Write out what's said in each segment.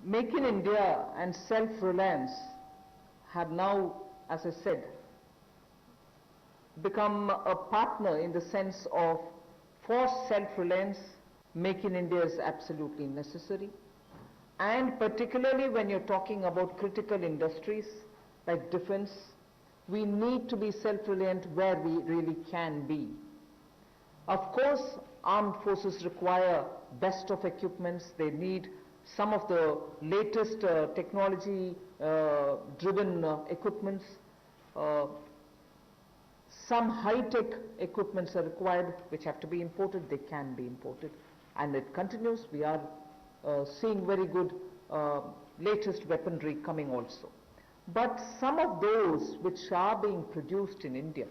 Make in India and self-reliance have now, as I said, become a partner in the sense of, for self-reliance, Make in India is absolutely necessary. And particularly when you're talking about critical industries like defense, we need to be self-reliant where we really can be. Of course, armed forces require best of equipments. They need some of the latest technology-driven equipments. Some high-tech equipments are required which have to be imported. They can be imported. And it continues. We are seeing very good latest weaponry coming also. But some of those which are being produced in India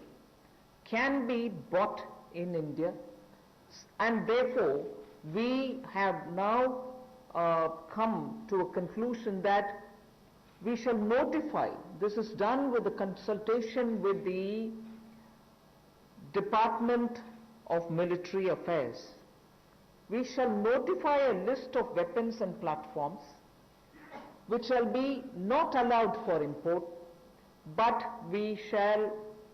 can be bought in India, and therefore we have now come to a conclusion that we shall notify. This is done with the consultation with the Department of Military Affairs. We shall notify a list of weapons and platforms which shall be not allowed for import, but we shall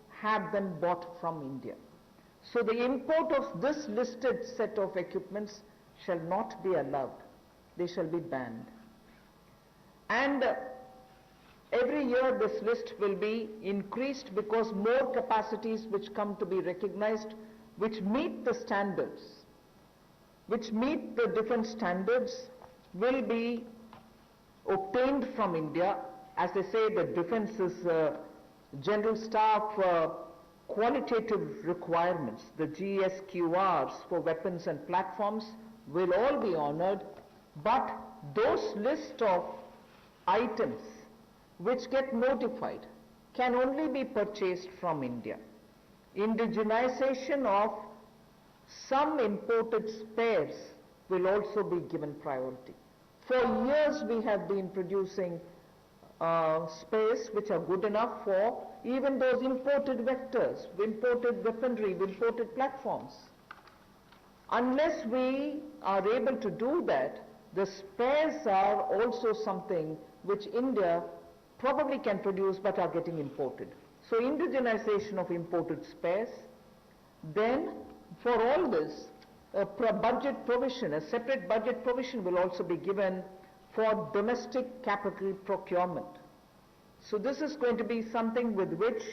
have them bought from India. So the import of this listed set of equipments shall not be allowed. They shall be banned. And every year this list will be increased because more capacities which come to be recognized, which meet the standards, which meet the defense standards, will be obtained from India. As they say, the defense is General Staff qualitative requirements. The GSQRs for weapons and platforms will all be honored, but those list of items which get notified can only be purchased from India. Indigenization of some imported spares will also be given priority. For years we have been producing spares which are good enough for even those imported vectors, imported weaponry, imported platforms. Unless we are able to do that, the spares are also something which India probably can produce but are getting imported. So indigenization of imported spares. Then for all this, a budget provision, a separate budget provision will also be given for domestic capital procurement. So this is going to be something with which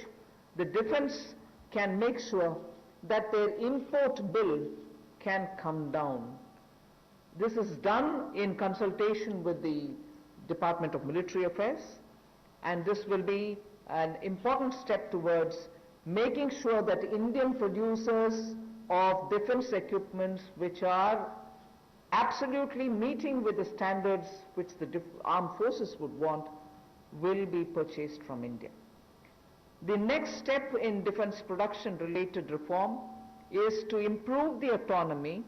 the defense can make sure that their import bill can come down. This is done in consultation with the Department of Military Affairs, and this will be an important step towards making sure that Indian producers of defense equipments which are absolutely meeting with the standards which the armed forces would want will be purchased from India. The next step in defense production related reform is to improve the autonomy,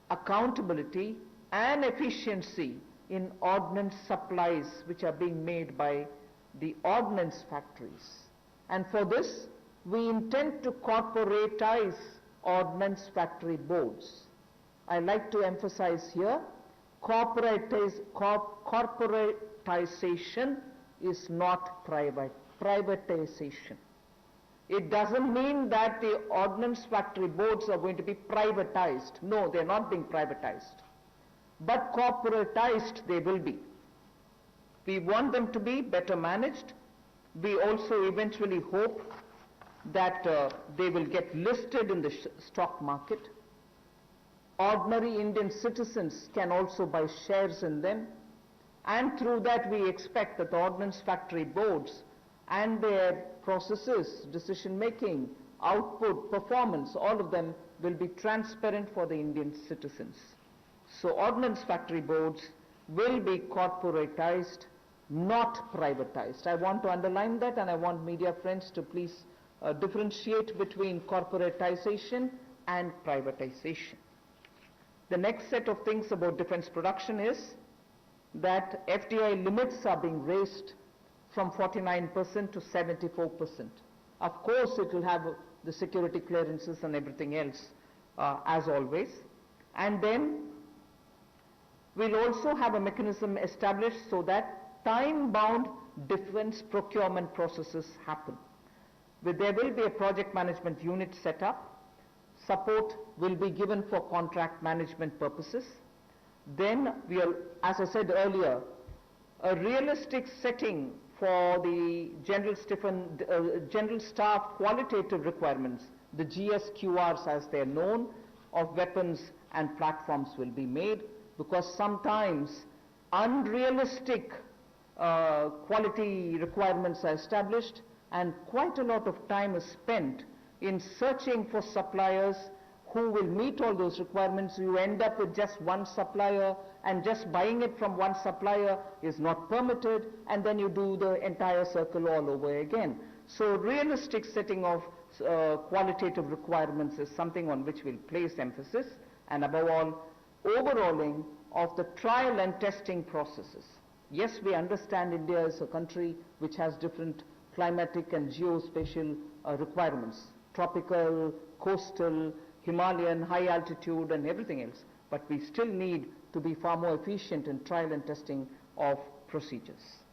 accountability and efficiency in ordnance supplies which are being made by the ordnance factories. And for this, we intend to corporatize ordnance factory boards. I like to emphasize here, corporatization is not privatization. It doesn't mean that the ordnance factory boards are going to be privatized. No, they're not being privatized. But corporatized they will be. We want them to be better managed. We also eventually hope that they will get listed in the stock market. Ordinary Indian citizens can also buy shares in them, and through that we expect that the ordnance factory boards and their processes, decision making, output, performance, all of them will be transparent for the Indian citizens. So ordnance factory boards will be corporatized, not privatized. I want to underline that, and I want media friends to please differentiate between corporatization and privatization. The next set of things about defense production is that FDI limits are being raised from 49% to 74%. Of course, it will have the security clearances and everything else as always. And then We'll also have a mechanism established so that time-bound defense procurement processes happen. There will be a project management unit set up. Support will be given for contract management purposes. Then as I said earlier, a realistic setting for the general staff qualitative requirements, the GSQRs as they're known, of weapons and platforms will be made, because sometimes unrealistic quality requirements are established and quite a lot of time is spent in searching for suppliers who will meet all those requirements. You end up with just one supplier, and just buying it from one supplier is not permitted, and then you do the entire circle all over again. So realistic setting of qualitative requirements is something on which we'll place emphasis, and above all, overhauling of the trial and testing processes. Yes, we understand India is a country which has different climatic and geospatial requirements, tropical, coastal, Himalayan, high altitude and everything else, but we still need to be far more efficient in trial and testing of procedures.